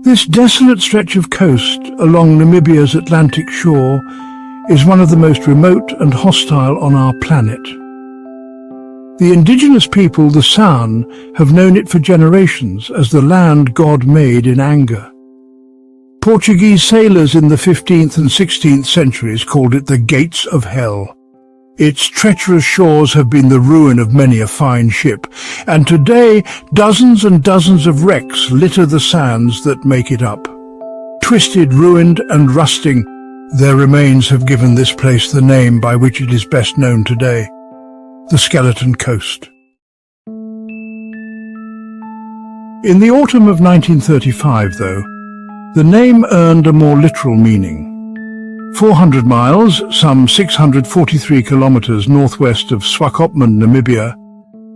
This desolate stretch of coast along Namibia's Atlantic shore is one of the most remote and hostile on our planet. The indigenous people, the San, have known it for generations as the land God made in anger. Portuguese sailors in the 15th and 16th centuries called it the Gates of Hell. Its treacherous shores have been the ruin of many a fine ship, and today dozens and dozens of wrecks litter the sands that make it up. Twisted, ruined and rusting, their remains have given this place the name by which it is best known today, the Skeleton Coast. In the autumn of 1935, though, the name earned a more literal meaning. 400 miles, some 643 kilometers northwest of Swakopmund, Namibia,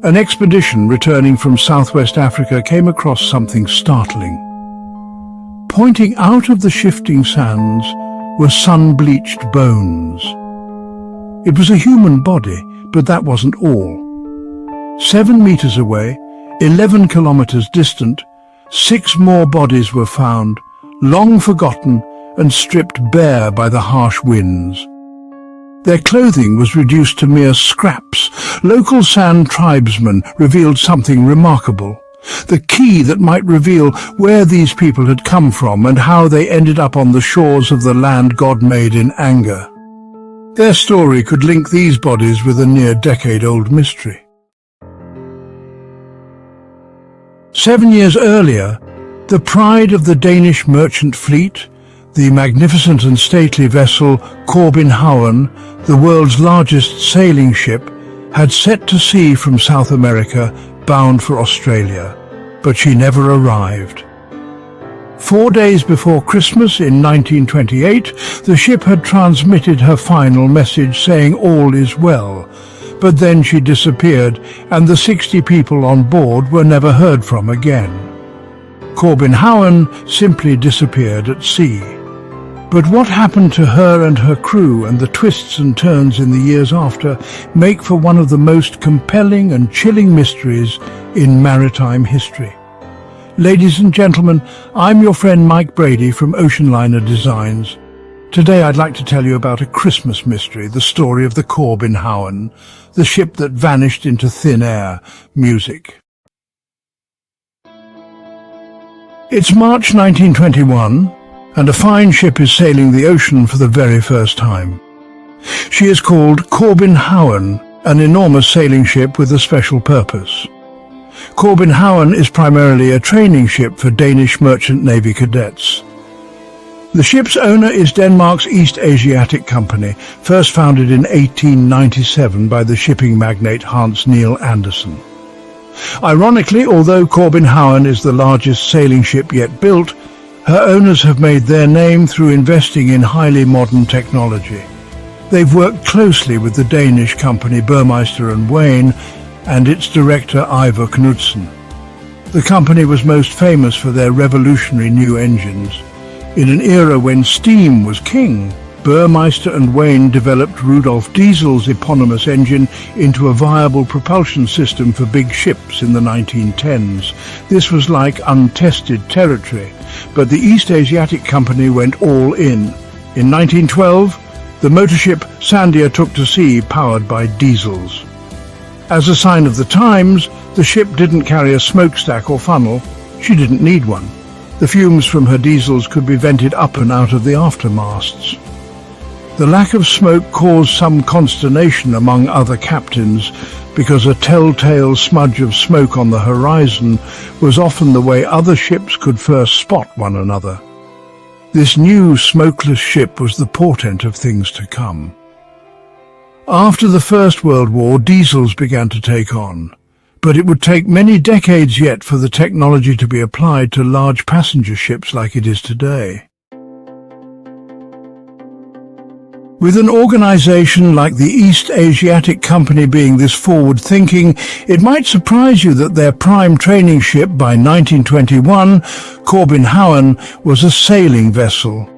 an expedition returning from southwest Africa came across something startling. Pointing out of the shifting sands were sun-bleached bones. It was a human body, but that wasn't all. 7 meters away, 11 kilometers distant, 6 more bodies were found, long forgotten and stripped bare by the harsh winds. Their clothing was reduced to mere scraps. Local San tribesmen revealed something remarkable, the key that might reveal where these people had come from and how they ended up on the shores of the land God made in anger. Their story could link these bodies with a near-decade-old mystery. 7 years earlier, the pride of the Danish merchant fleet, the magnificent and stately vessel Corbin Howen, the world's largest sailing ship, had set to sea from South America, bound for Australia, but she never arrived. 4 days before Christmas in 1928, the ship had transmitted her final message saying all is well, but then she disappeared and the 60 people on board were never heard from again. Corbin Howen simply disappeared at sea. But what happened to her and her crew and the twists and turns in the years after make for one of the most compelling and chilling mysteries in maritime history. Ladies and gentlemen, I'm your friend Mike Brady from Ocean Liner Designs. Today I'd like to tell you about a Christmas mystery, the story of the Corbin Howen, the ship that vanished into thin air. Music. It's March 1921, and a fine ship is sailing the ocean for the very first time. She is called Corbin Howen, an enormous sailing ship with a special purpose. Corbin Howen is primarily a training ship for Danish Merchant Navy cadets. The ship's owner is Denmark's East Asiatic Company, first founded in 1897 by the shipping magnate Hans Niel Andersen. Ironically, although Corbin Howen is the largest sailing ship yet built, her owners have made their name through investing in highly modern technology. They've worked closely with the Danish company Burmeister & Wain and its director Ivar Knudsen. The company was most famous for their revolutionary new engines. In an era when steam was king, Burmeister & Wain developed Rudolf Diesel's eponymous engine into a viable propulsion system for big ships in the 1910s. This was like untested territory, but the East Asiatic Company went all in. In 1912, the motorship Sandia took to sea powered by diesels. As a sign of the times, the ship didn't carry a smokestack or funnel. She didn't need one. The fumes from her diesels could be vented up and out of the aftermasts. The lack of smoke caused some consternation among other captains because a telltale smudge of smoke on the horizon was often the way other ships could first spot one another. This new smokeless ship was the portent of things to come. After the First World War, diesels began to take on, but it would take many decades yet for the technology to be applied to large passenger ships like it is today. With an organization like the East Asiatic Company being this forward-thinking, it might surprise you that their prime training ship by 1921, Corbin Howen, was a sailing vessel.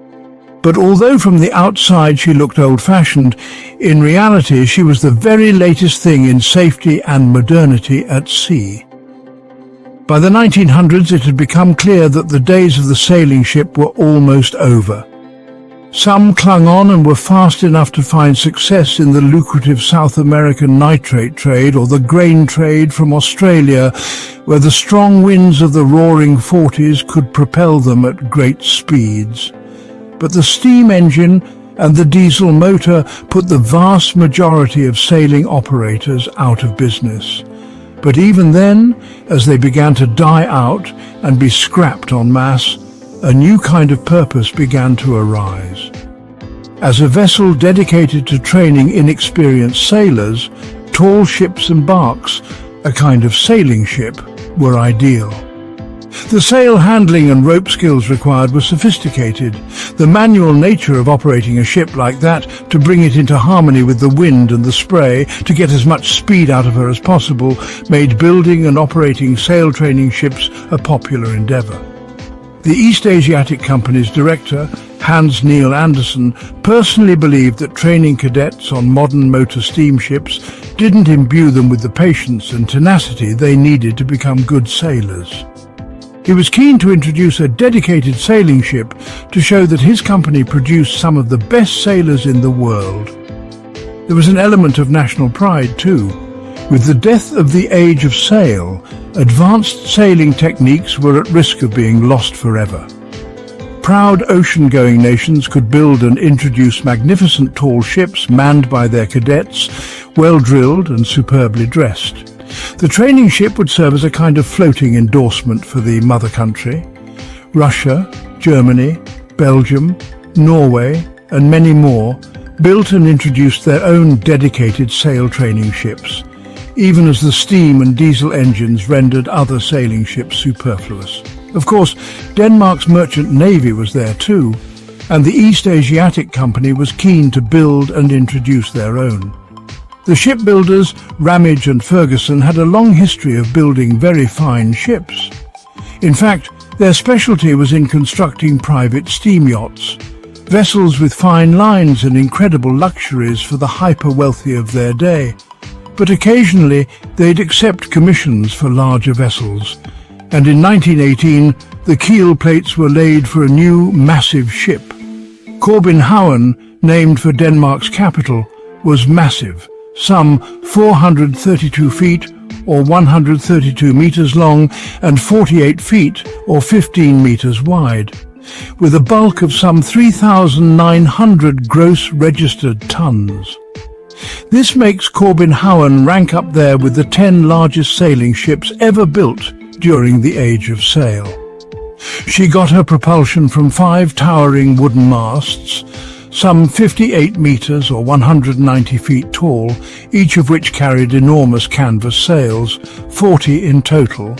But although from the outside she looked old-fashioned, in reality she was the very latest thing in safety and modernity at sea. By the 1900s, it had become clear that the days of the sailing ship were almost over. Some clung on and were fast enough to find success in the lucrative South American nitrate trade or the grain trade from Australia, where the strong winds of the roaring 40s could propel them at great speeds. But the steam engine and the diesel motor put the vast majority of sailing operators out of business. But even then, as they began to die out and be scrapped en masse, a new kind of purpose began to arise. As a vessel dedicated to training inexperienced sailors, tall ships and barks, a kind of sailing ship, were ideal. The sail handling and rope skills required were sophisticated. The manual nature of operating a ship like that, to bring it into harmony with the wind and the spray, to get as much speed out of her as possible, made building and operating sail training ships a popular endeavour. The East Asiatic Company's director, Hans Neil Andersen, personally believed that training cadets on modern motor steamships didn't imbue them with the patience and tenacity they needed to become good sailors. He was keen to introduce a dedicated sailing ship to show that his company produced some of the best sailors in the world. There was an element of national pride too. With the death of the age of sail, advanced sailing techniques were at risk of being lost forever. Proud ocean-going nations could build and introduce magnificent tall ships manned by their cadets, well-drilled and superbly dressed. The training ship would serve as a kind of floating endorsement for the mother country. Russia, Germany, Belgium, Norway, and many more built and introduced their own dedicated sail training ships, even as the steam and diesel engines rendered other sailing ships superfluous. Of course, Denmark's merchant navy was there too, and the East Asiatic Company was keen to build and introduce their own. The shipbuilders, Ramage and Ferguson, had a long history of building very fine ships. In fact, their specialty was in constructing private steam yachts, vessels with fine lines and incredible luxuries for the hyper-wealthy of their day. But occasionally they'd accept commissions for larger vessels, and in 1918 the keel plates were laid for a new massive ship. Corbin Howen, named for Denmark's capital, was massive, some 432 feet or 132 meters long and 48 feet or 15 meters wide, with a bulk of some 3,900 gross registered tons. This makes Corbin Howen rank up there with the 10 largest sailing ships ever built during the age of sail. She got her propulsion from 5 towering wooden masts, some 58 meters or 190 feet tall, each of which carried enormous canvas sails, 40 in total,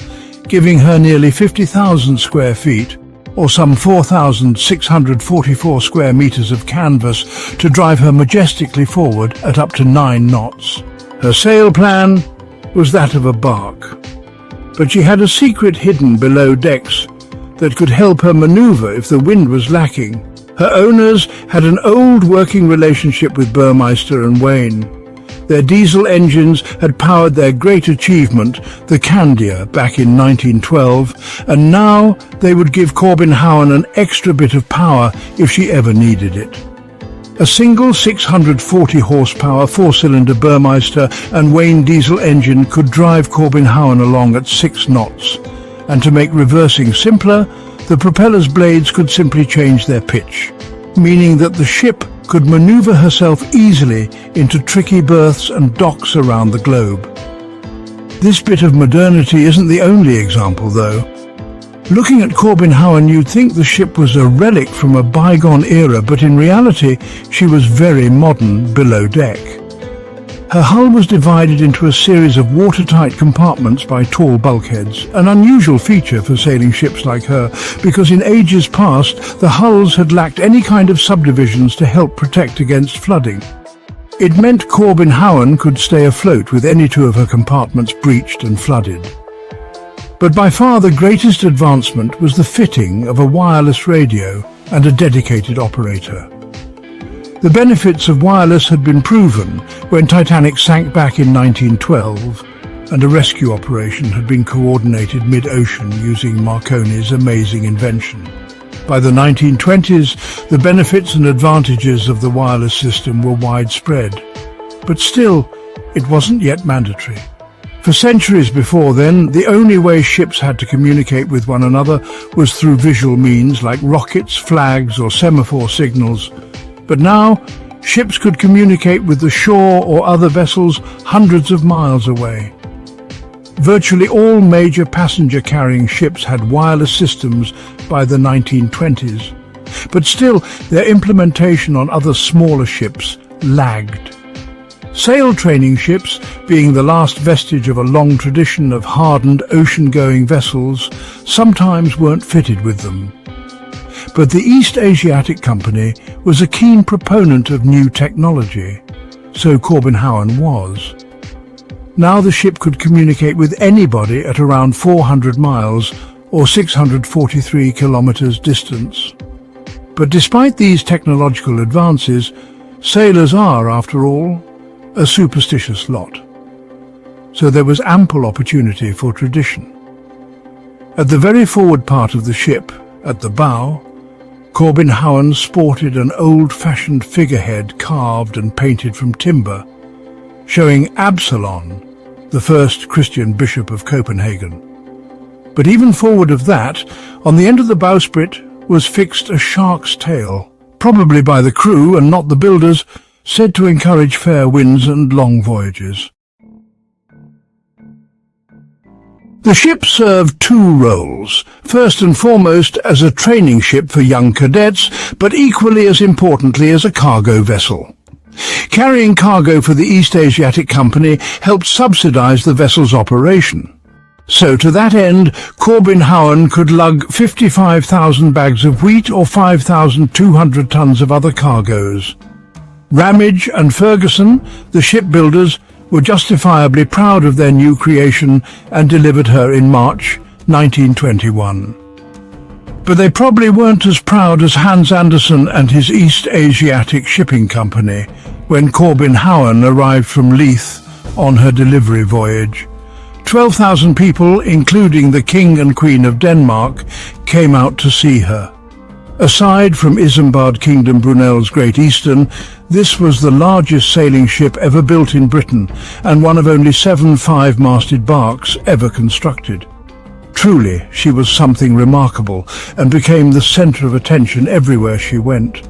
giving her nearly 50,000 square feet, or some 4,644 square meters of canvas to drive her majestically forward at up to 9 knots. Her sail plan was that of a bark, but she had a secret hidden below decks that could help her maneuver if the wind was lacking. Her owners had an old working relationship with Burmeister and Wain. Their diesel engines had powered their great achievement, the Candia, back in 1912, and now they would give Corbin Howen an extra bit of power if she ever needed it. A single 640 horsepower 4-cylinder Burmeister and Wain diesel engine could drive Corbin Howen along at 6 knots, and to make reversing simpler, the propeller's blades could simply change their pitch, meaning that the ship could maneuver herself easily into tricky berths and docks around the globe. This bit of modernity isn't the only example, though. Looking at Corbin Howen, you'd think the ship was a relic from a bygone era, but in reality, she was very modern below deck. Her hull was divided into a series of watertight compartments by tall bulkheads, an unusual feature for sailing ships like her, because in ages past the hulls had lacked any kind of subdivisions to help protect against flooding. It meant Corbin Howen could stay afloat with any 2 of her compartments breached and flooded. But by far the greatest advancement was the fitting of a wireless radio and a dedicated operator. The benefits of wireless had been proven when Titanic sank back in 1912, and a rescue operation had been coordinated mid-ocean using Marconi's amazing invention. By the 1920s, the benefits and advantages of the wireless system were widespread, but still, it wasn't yet mandatory. For centuries before then, the only way ships had to communicate with one another was through visual means like rockets, flags, or semaphore signals. But now, ships could communicate with the shore or other vessels hundreds of miles away. Virtually all major passenger-carrying ships had wireless systems by the 1920s, but still their implementation on other smaller ships lagged. Sail training ships, being the last vestige of a long tradition of hardened ocean-going vessels, sometimes weren't fitted with them. But the East Asiatic Company was a keen proponent of new technology, so Corbin Howen was. Now the ship could communicate with anybody at around 400 miles or 643 kilometers distance. But despite these technological advances, sailors are, after all, a superstitious lot. So there was ample opportunity for tradition. At the very forward part of the ship, at the bow, Corbin Howen sported an old-fashioned figurehead carved and painted from timber, showing Absalon, the first Christian bishop of Copenhagen. But even forward of that, on the end of the bowsprit was fixed a shark's tail, probably by the crew and not the builders, said to encourage fair winds and long voyages. The ship served two roles, first and foremost as a training ship for young cadets, but equally as importantly as a cargo vessel. Carrying cargo for the East Asiatic Company helped subsidize the vessel's operation. So to that end, Corbin Howen could lug 55,000 bags of wheat or 5,200 tons of other cargoes. Ramage and Ferguson, the shipbuilders, were justifiably proud of their new creation and delivered her in March 1921. But they probably weren't as proud as Hans Andersen and his East Asiatic Shipping Company when Corbin Howen arrived from Leith on her delivery voyage. 12,000 people, including the King and Queen of Denmark, came out to see her. Aside from Isambard Kingdom Brunel's Great Eastern, this was the largest sailing ship ever built in Britain and one of only 7 5-masted barks ever constructed. Truly, she was something remarkable and became the centre of attention everywhere she went.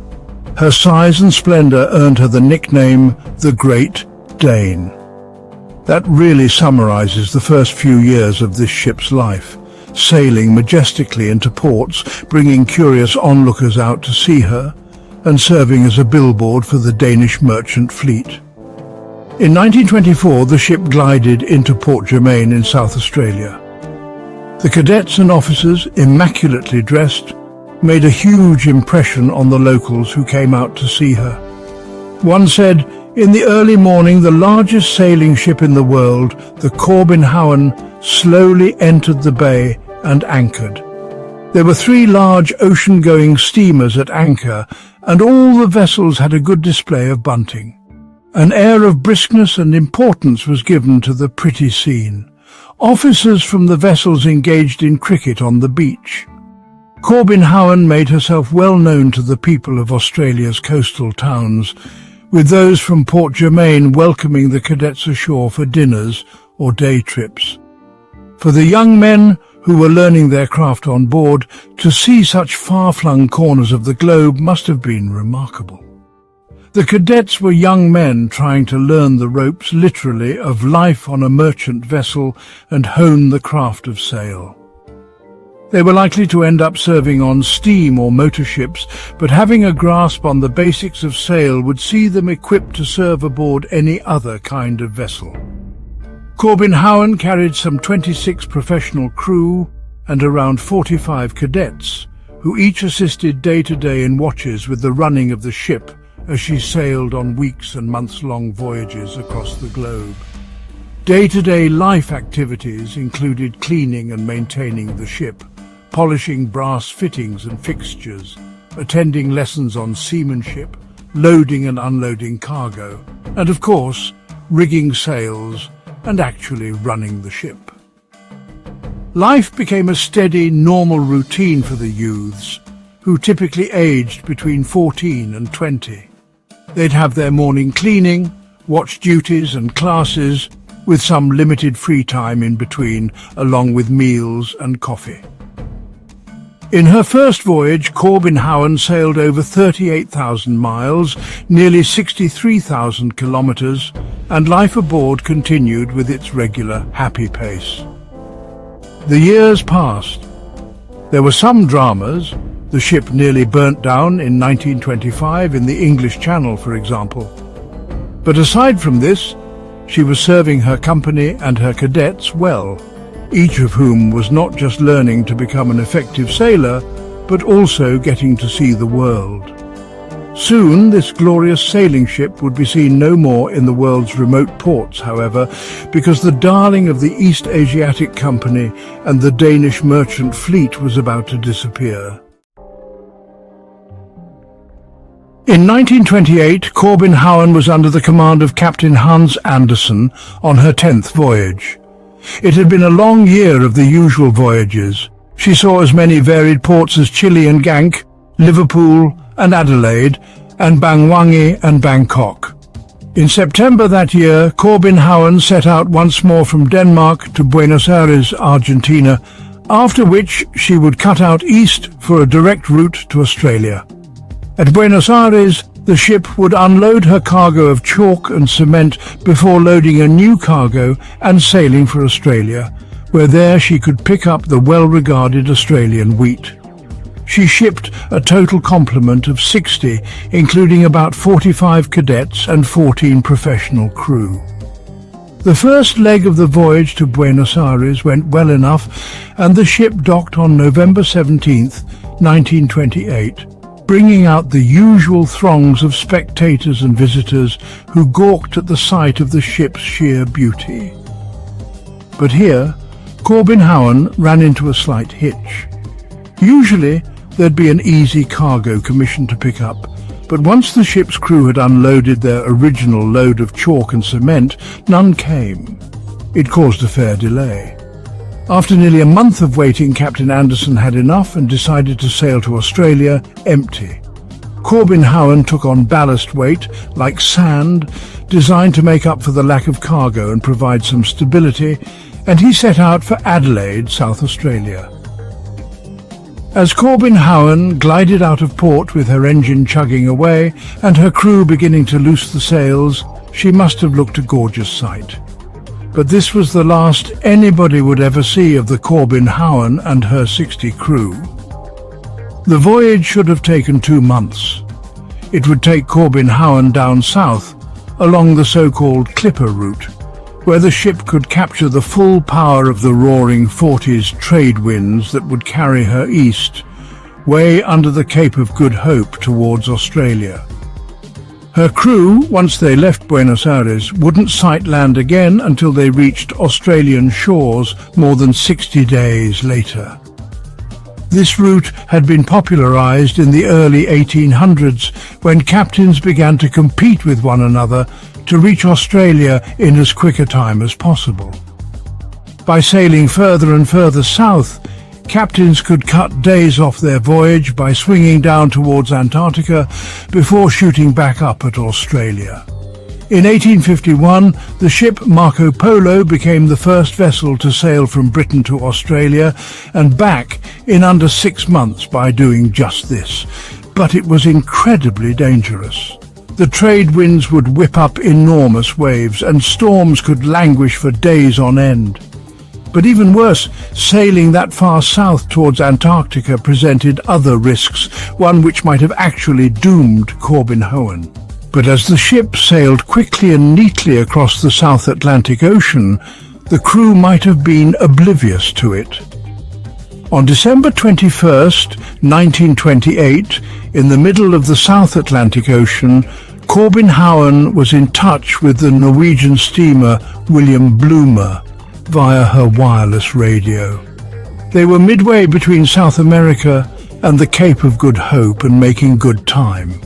Her size and splendour earned her the nickname the Great Dane. That really summarises the first few years of this ship's life, sailing majestically into ports, bringing curious onlookers out to see her, and serving as a billboard for the Danish merchant fleet. In 1924, the ship glided into Port Germain in South Australia. The cadets and officers, immaculately dressed, made a huge impression on the locals who came out to see her. One said, "In the early morning, the largest sailing ship in the world, the Corbin Howen, slowly entered the bay and anchored. There were 3 large ocean-going steamers at anchor, and all the vessels had a good display of bunting. An air of briskness and importance was given to the pretty scene. Officers from the vessels engaged in cricket on the beach. Corbin Howen made herself well known to the people of Australia's coastal towns, with those from Port Germain welcoming the cadets ashore for dinners or day trips. For the young men who were learning their craft on board, to see such far-flung corners of the globe must have been remarkable. The cadets were young men trying to learn the ropes, literally, of life on a merchant vessel and hone the craft of sail. They were likely to end up serving on steam or motor ships, but having a grasp on the basics of sail would see them equipped to serve aboard any other kind of vessel. Corbin Howen carried some 26 professional crew and around 45 cadets, who each assisted day-to-day in watches with the running of the ship as she sailed on weeks and months-long voyages across the globe. Day-to-day life activities included cleaning and maintaining the ship, polishing brass fittings and fixtures, attending lessons on seamanship, loading and unloading cargo, and of course, rigging sails and actually running the ship. Life became a steady, normal routine for the youths, who typically aged between 14 and 20. They'd have their morning cleaning, watch duties and classes, with some limited free time in between, along with meals and coffee. In her first voyage, Corbin Howen sailed over 38,000 miles, nearly 63,000 kilometers, and life aboard continued with its regular, happy pace. The years passed. There were some dramas. The ship nearly burnt down in 1925 in the English Channel, for example. But aside from this, she was serving her company and her cadets well, each of whom was not just learning to become an effective sailor, but also getting to see the world. Soon, this glorious sailing ship would be seen no more in the world's remote ports, however, because the darling of the East Asiatic Company and the Danish merchant fleet was about to disappear. In 1928, Corbin Howen was under the command of Captain Hans Andersen on her 10th voyage. It had been a long year of the usual voyages. She saw as many varied ports as Chile and Gank, Liverpool and Adelaide, and Bangwangi and Bangkok. In September that year, Corbin Howen set out once more from Denmark to Buenos Aires, Argentina, after which she would cut out east for a direct route to Australia. At Buenos Aires, the ship would unload her cargo of chalk and cement before loading a new cargo and sailing for Australia, where there she could pick up the well-regarded Australian wheat. She shipped a total complement of 60, including about 45 cadets and 14 professional crew. The first leg of the voyage to Buenos Aires went well enough, and the ship docked on November 17, 1928, bringing out the usual throngs of spectators and visitors who gawked at the sight of the ship's sheer beauty. But here, Corbin Howen ran into a slight hitch. Usually, there'd be an easy cargo commission to pick up, but once the ship's crew had unloaded their original load of chalk and cement, none came. It caused a fair delay. After nearly a month of waiting, Captain Andersen had enough and decided to sail to Australia empty. Corbin Howen took on ballast weight, like sand, designed to make up for the lack of cargo and provide some stability, and he set out for Adelaide, South Australia. As Corbin Howen glided out of port with her engine chugging away and her crew beginning to loose the sails, she must have looked a gorgeous sight. But this was the last anybody would ever see of the Corbin Howen and her 60 crew. The voyage should have taken 2 months. It would take Corbin Howen down south, along the so-called Clipper route, where the ship could capture the full power of the roaring 40s trade winds that would carry her east, way under the Cape of Good Hope towards Australia. Her crew, once they left Buenos Aires, wouldn't sight land again until they reached Australian shores more than 60 days later. This route had been popularized in the early 1800s when captains began to compete with one another to reach Australia in as quick a time as possible. By sailing further and further south, captains could cut days off their voyage by swinging down towards Antarctica before shooting back up at Australia. In 1851, the ship Marco Polo became the first vessel to sail from Britain to Australia and back in under 6 months by doing just this. But it was incredibly dangerous. The trade winds would whip up enormous waves and storms could languish for days on end. But even worse, sailing that far south towards Antarctica presented other risks, one which might have actually doomed Corbin Howen. But as the ship sailed quickly and neatly across the South Atlantic Ocean, the crew might have been oblivious to it. On December 21st, 1928, in the middle of the South Atlantic Ocean, Corbin Howen was in touch with the Norwegian steamer William Bloomer via her wireless radio. They were midway between South America and the Cape of Good Hope and making good time.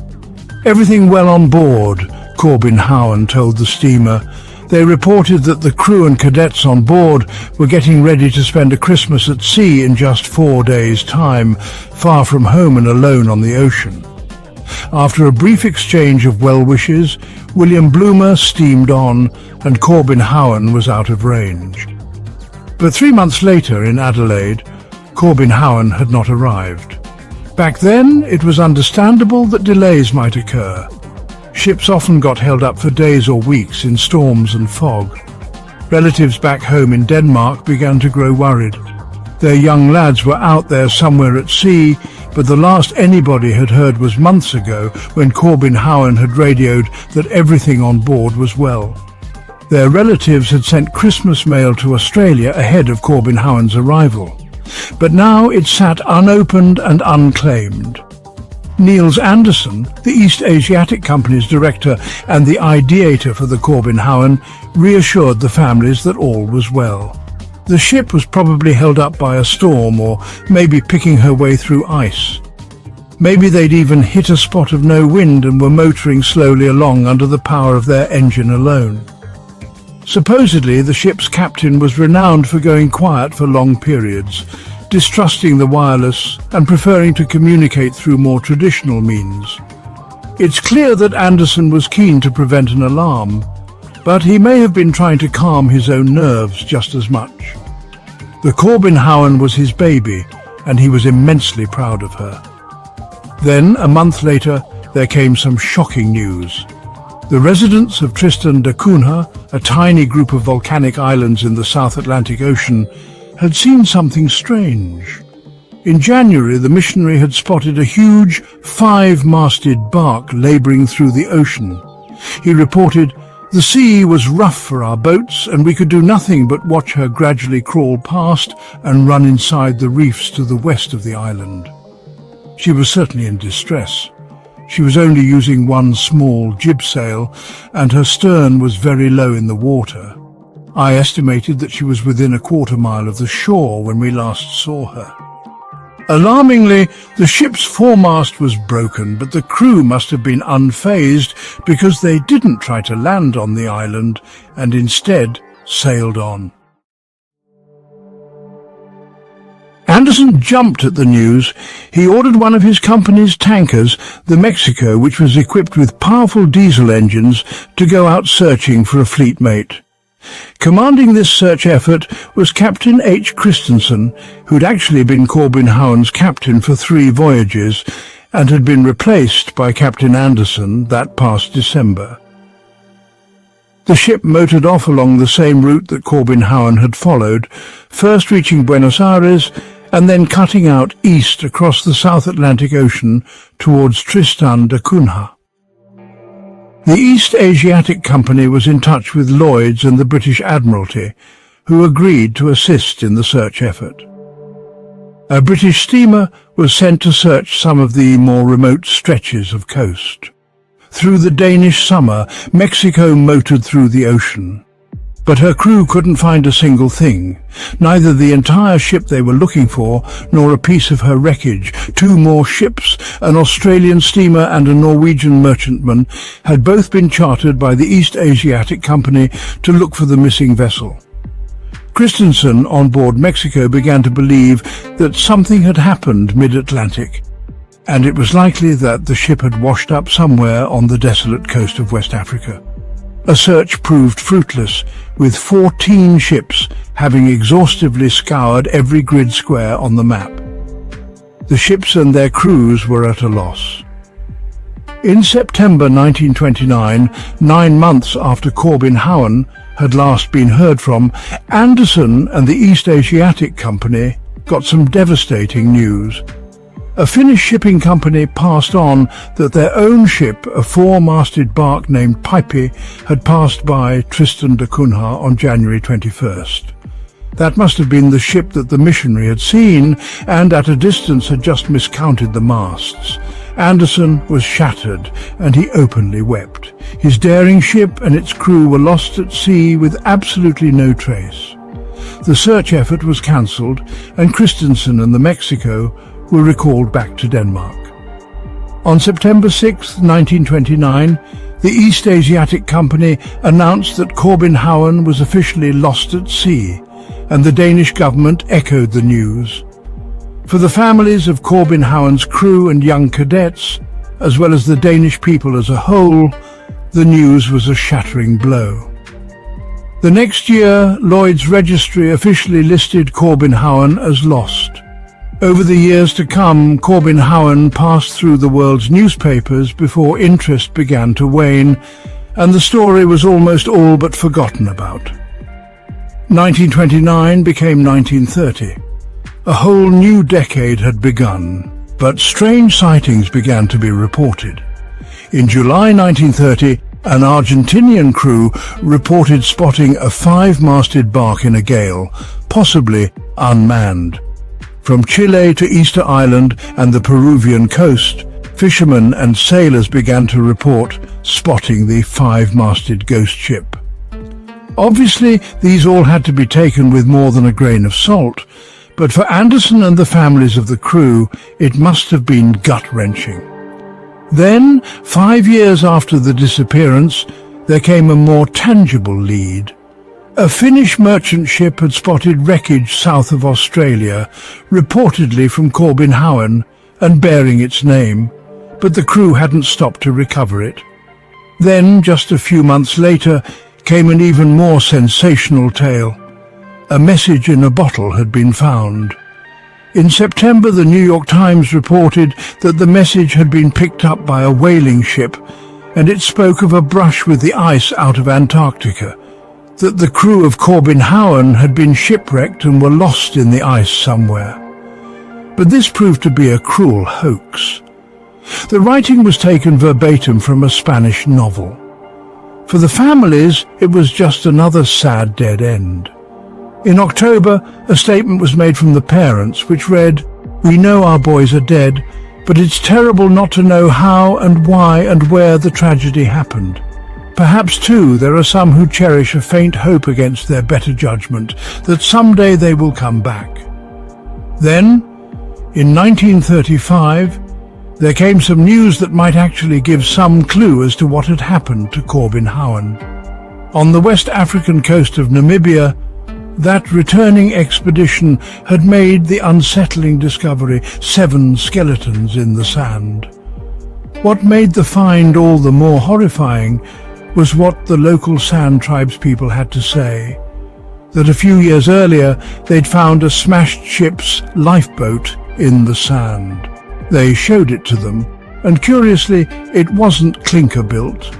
Everything well on board, Corbin Howen told the steamer, They reported that the crew and cadets on board were getting ready to spend a Christmas at sea in just 4 days' time, far from home and alone on the ocean. After a brief exchange of well wishes, William Bloomer steamed on and Corbin Howen was out of range. But 3 months later in Adelaide, Corbin Howen had not arrived. Back then, it was understandable that delays might occur. Ships often got held up for days or weeks in storms and fog. Relatives back home in Denmark began to grow worried. Their young lads were out there somewhere at sea, but the last anybody had heard was months ago when Corbin Howen had radioed that everything on board was well. Their relatives had sent Christmas mail to Australia ahead of Corbin Howen's arrival. But now it sat unopened and unclaimed. Niels Andersen, the East Asiatic Company's director and the ideator for the Corbin Howen, reassured the families that all was well. The ship was probably held up by a storm or maybe picking her way through ice. Maybe they'd even hit a spot of no wind and were motoring slowly along under the power of their engine alone. Supposedly, the ship's captain was renowned for going quiet for long periods, distrusting the wireless and preferring to communicate through more traditional means. It's clear that Andersen was keen to prevent an alarm, but he may have been trying to calm his own nerves just as much. The Corbin Howen was his baby, and he was immensely proud of her. Then, a month later, there came some shocking news. The residents of Tristan da Cunha, a tiny group of volcanic islands in the South Atlantic Ocean, had seen something strange. In January, the missionary had spotted a huge 5-masted bark labouring through the ocean. He reported, "The sea was rough for our boats, and we could do nothing but watch her gradually crawl past and run inside the reefs to the west of the island." She was certainly in distress. She was only using one small jib sail, and her stern was very low in the water. I estimated that she was within a quarter-mile of the shore when we last saw her. Alarmingly, the ship's foremast was broken, but the crew must have been unfazed because they didn't try to land on the island and instead sailed on. Andersen jumped at the news. He ordered one of his company's tankers, the Mexico, which was equipped with powerful diesel engines, to go out searching for a fleet mate. Commanding this search effort was Captain H. Christensen, who'd actually been Corbin Howen's captain for 3 voyages and had been replaced by Captain Andersen that past December. The ship motored off along the same route that Corbin Howen had followed, first reaching Buenos Aires and then cutting out east across the South Atlantic Ocean towards Tristan da Cunha. The East Asiatic Company was in touch with Lloyd's and the British Admiralty, who agreed to assist in the search effort. A British steamer was sent to search some of the more remote stretches of coast. Through the Danish summer, Mexico motored through the ocean. But her crew couldn't find a single thing, neither the entire ship they were looking for, nor a piece of her wreckage. 2 more ships, an Australian steamer and a Norwegian merchantman, had both been chartered by the East Asiatic Company to look for the missing vessel. Christensen on board Mexico began to believe that something had happened mid-Atlantic, and it was likely that the ship had washed up somewhere on the desolate coast of West Africa. A search proved fruitless, with 14 ships having exhaustively scoured every grid square on the map. The ships and their crews were at a loss. In September 1929, 9 months after Corbin Howen had last been heard from, Andersen and the East Asiatic Company got some devastating news. A Finnish shipping company passed on that their own ship, a 4-masted bark named Pippi, had passed by Tristan da Cunha on January 21st. That must have been the ship that the missionary had seen, and at a distance had just miscounted the masts. Andersen was shattered, and he openly wept. His daring ship and its crew were lost at sea with absolutely no trace. The search effort was cancelled, and Christensen and the Mexico were recalled back to Denmark. On September 6, 1929, the East Asiatic Company announced that Corbin Howen was officially lost at sea, and the Danish government echoed the news. For the families of Corbin Howen's crew and young cadets, as well as the Danish people as a whole, the news was a shattering blow. The next year, Lloyd's Registry officially listed Corbin Howen as lost. Over the years to come, Corbin Howen passed through the world's newspapers before interest began to wane, and the story was almost all but forgotten about. 1929 became 1930. A whole new decade had begun, but strange sightings began to be reported. In July 1930, an Argentinian crew reported spotting a 5-masted bark in a gale, possibly unmanned. From Chile to Easter Island and the Peruvian coast, fishermen and sailors began to report spotting the 5-masted ghost ship. Obviously, these all had to be taken with more than a grain of salt, but for Anderson and the families of the crew, it must have been gut-wrenching. Then, 5 years after the disappearance, there came a more tangible lead. A Finnish merchant ship had spotted wreckage south of Australia, reportedly from Corbin Howen, and bearing its name, but the crew hadn't stopped to recover it. Then, just a few months later, came an even more sensational tale. A message in a bottle had been found. In September, the New York Times reported that the message had been picked up by a whaling ship, and it spoke of a brush with the ice out of Antarctica, that the crew of Corbin Howen had been shipwrecked and were lost in the ice somewhere. But this proved to be a cruel hoax. The writing was taken verbatim from a Spanish novel. For the families, it was just another sad dead end. In October, a statement was made from the parents, which read, "We know our boys are dead, but it's terrible not to know how and why and where the tragedy happened. Perhaps, too, there are some who cherish a faint hope against their better judgment that someday they will come back." Then, in 1935, there came some news that might actually give some clue as to what had happened to Corbin Howen. On the West African coast of Namibia, that returning expedition had made the unsettling discovery: 7 skeletons in the sand. What made the find all the more horrifying was what the local Sand tribespeople had to say, that a few years earlier they'd found a smashed ship's lifeboat in the sand. They showed it to them, and curiously, it wasn't clinker-built.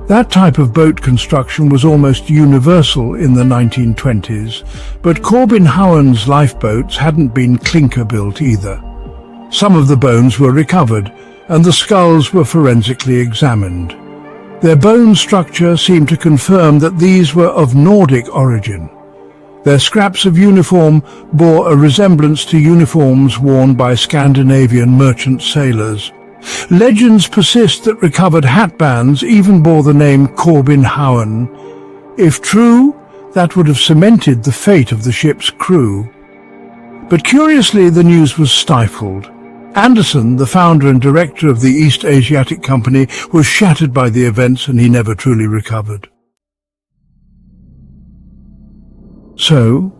That type of boat construction was almost universal in the 1920s, but Corbin Howen's lifeboats hadn't been clinker-built either. Some of the bones were recovered, and the skulls were forensically examined. Their bone structure seemed to confirm that these were of Nordic origin. Their scraps of uniform bore a resemblance to uniforms worn by Scandinavian merchant sailors. Legends persist that recovered hatbands even bore the name Corbin Howen. If true, that would have cemented the fate of the ship's crew. But curiously, the news was stifled. Anderson, the founder and director of the East Asiatic Company, was shattered by the events, and he never truly recovered. So,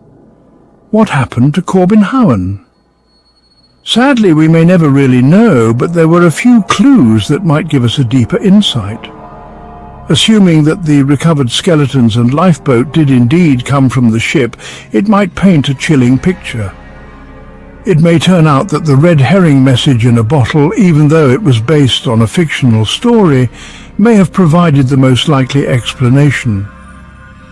what happened to Corbin Howen? Sadly, we may never really know, but there were a few clues that might give us a deeper insight. Assuming that the recovered skeletons and lifeboat did indeed come from the ship, it might paint a chilling picture. It may turn out that the red herring message in a bottle, even though it was based on a fictional story, may have provided the most likely explanation.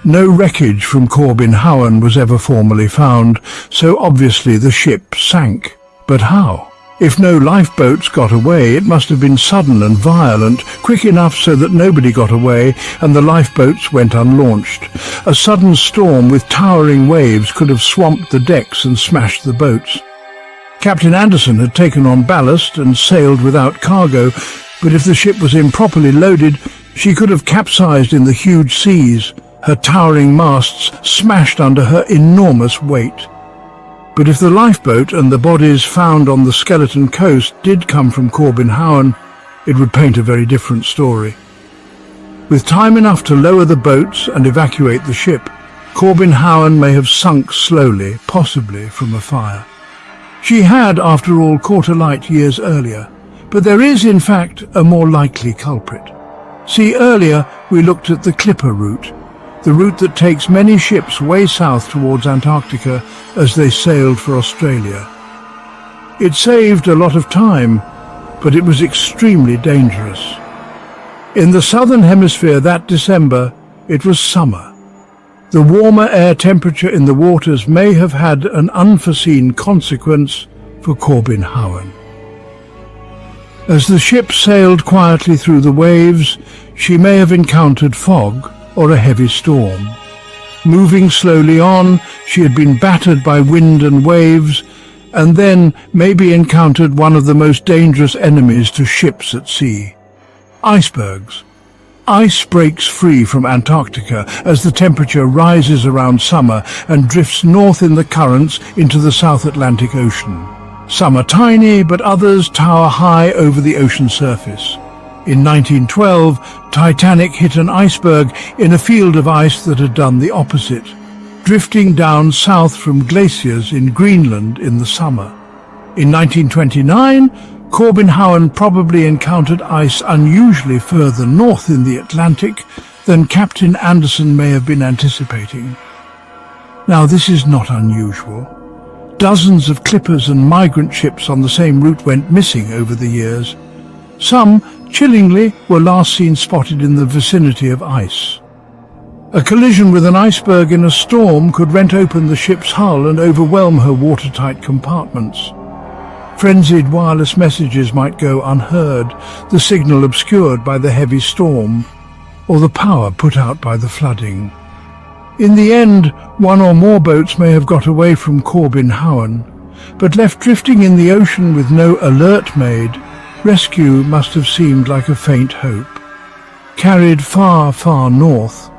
No wreckage from Corbin Howen was ever formally found, so obviously the ship sank. But how? If no lifeboats got away, it must have been sudden and violent, quick enough so that nobody got away and the lifeboats went unlaunched. A sudden storm with towering waves could have swamped the decks and smashed the boats. Captain Anderson had taken on ballast and sailed without cargo, but if the ship was improperly loaded, she could have capsized in the huge seas, her towering masts smashed under her enormous weight. But if the lifeboat and the bodies found on the skeleton coast did come from Corbin Howen, it would paint a very different story. With time enough to lower the boats and evacuate the ship, Corbin Howen may have sunk slowly, possibly from a fire. She had, after all, caught alight years earlier, but there is, in fact, a more likely culprit. See, earlier we looked at the Clipper route, the route that takes many ships way south towards Antarctica as they sailed for Australia. It saved a lot of time, but it was extremely dangerous. In the southern hemisphere that December, it was summer. The warmer air temperature in the waters may have had an unforeseen consequence for Corbin Howen. As the ship sailed quietly through the waves, she may have encountered fog or a heavy storm. Moving slowly on, she had been battered by wind and waves, and then maybe encountered one of the most dangerous enemies to ships at sea: icebergs. Ice breaks free from Antarctica as the temperature rises around summer and drifts north in the currents into the South Atlantic Ocean. Some are tiny, but others tower high over the ocean surface. In 1912, Titanic hit an iceberg in a field of ice that had done the opposite, drifting down south from glaciers in Greenland in the summer. In 1929, Corbin Howen probably encountered ice unusually further north in the Atlantic than Captain Anderson may have been anticipating. Now, this is not unusual. Dozens of clippers and migrant ships on the same route went missing over the years. Some, chillingly, were last seen spotted in the vicinity of ice. A collision with an iceberg in a storm could rent open the ship's hull and overwhelm her watertight compartments. Frenzied wireless messages might go unheard, the signal obscured by the heavy storm, or the power put out by the flooding. In the end, one or more boats may have got away from Corbin Howen, but left drifting in the ocean with no alert made, rescue must have seemed like a faint hope. Carried far, far north,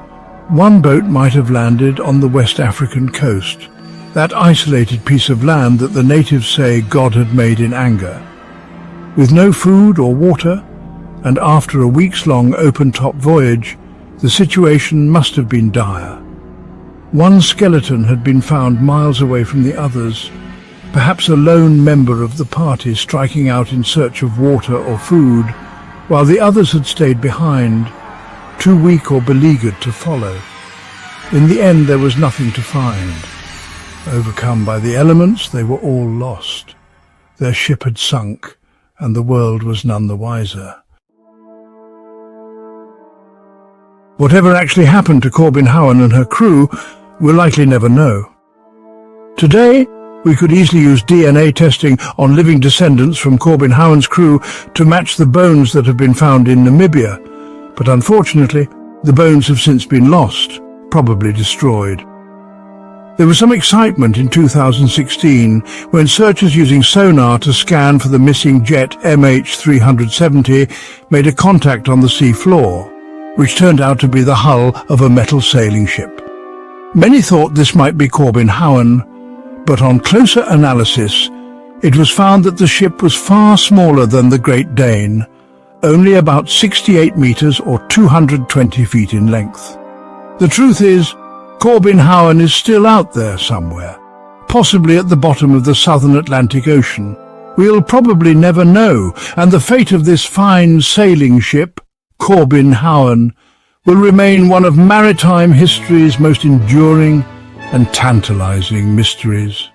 one boat might have landed on the West African coast, that isolated piece of land that the natives say God had made in anger. With no food or water, and after a weeks-long open-top voyage, the situation must have been dire. One skeleton had been found miles away from the others, perhaps a lone member of the party striking out in search of water or food, while the others had stayed behind, too weak or beleaguered to follow. In the end, there was nothing to find. Overcome by the elements, they were all lost. Their ship had sunk, and the world was none the wiser. Whatever actually happened to Corbin Howen and her crew, we'll likely never know. Today, we could easily use DNA testing on living descendants from Corbin Howen's crew to match the bones that have been found in Namibia, but unfortunately, the bones have since been lost, probably destroyed. There was some excitement in 2016 when searchers using sonar to scan for the missing jet MH370 made a contact on the sea floor, which turned out to be the hull of a metal sailing ship. Many thought this might be Corbin Howen, but on closer analysis, it was found that the ship was far smaller than the Great Dane, only about 68 meters or 220 feet in length. The truth is, Corbin Howen is still out there somewhere, possibly at the bottom of the southern Atlantic Ocean. We'll probably never know, and the fate of this fine sailing ship, Corbin Howen, will remain one of maritime history's most enduring and tantalizing mysteries.